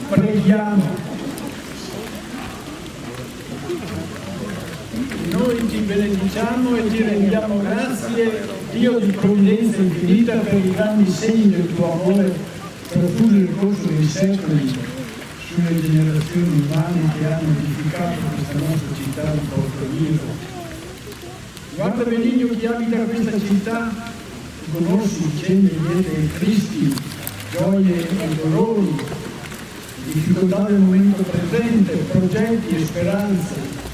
Preghiamo. Noi ti benediciamo e ti rendiamo grazie, Dio di provvidenza infinita, per i grandi segni del tuo amore profuso nel corso dei secoli sulle generazioni umane che hanno edificato questa nostra città di Portoghievo. Guarda benigno chi abita questa città, conosci vicende liete e tristi, gioie e dolori, difficoltà del momento presente, progetti e speranze.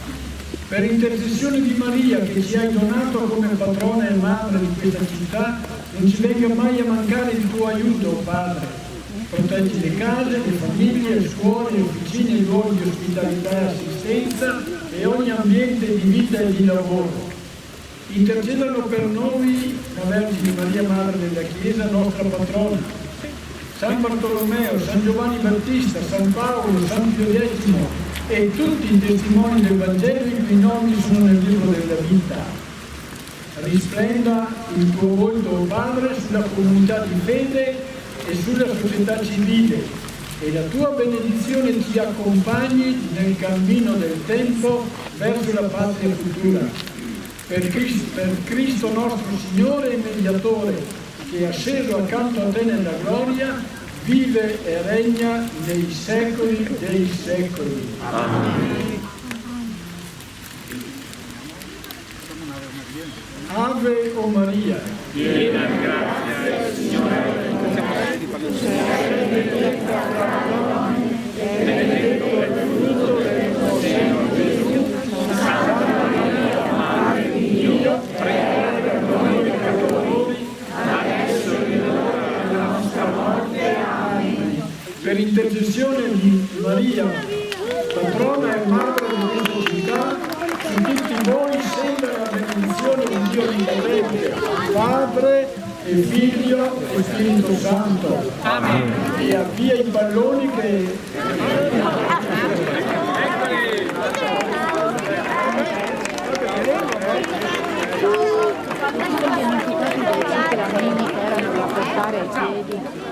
Per intercessione di Maria, che ci hai donato come patrona e madre di questa città, non ci venga mai a mancare il tuo aiuto, Padre. Proteggi le case, le famiglie, le scuole, le officine, i luoghi di ospitalità e assistenza e ogni ambiente di vita e di lavoro. Intercedano per noi la Vergine Maria, Madre della Chiesa, nostra patrona, San Bartolomeo, San Giovanni Battista, San Paolo, San Pio X e tutti i testimoni del Vangelo i cui nomi sono nel libro della vita. Risplenda il tuo volto, oh Padre, sulla comunità di fede e sulla società civile, e la tua benedizione ti accompagni nel cammino del tempo verso la patria futura. Per Cristo nostro Signore e Mediatore, che asceso accanto a te nella gloria, vive e regna nei secoli dei secoli. Amen. Ave o Maria, piena di grazia, Signore è con te, benedetta tra le donne, e benedetto è il frutto del tuo seno, Gesù. Santa Maria, Madre di Dio, prega per noi peccatori, adesso e nell'ora della nostra morte. Amen. Per intercessione di Maria, patrona e madre di questa città, su tutti voi sembra la benedizione di Dio Onnipotente, Padre e Figlio e Spirito Santo. Amen. E avvia i palloni che... La domenica erano da portare ai piedi.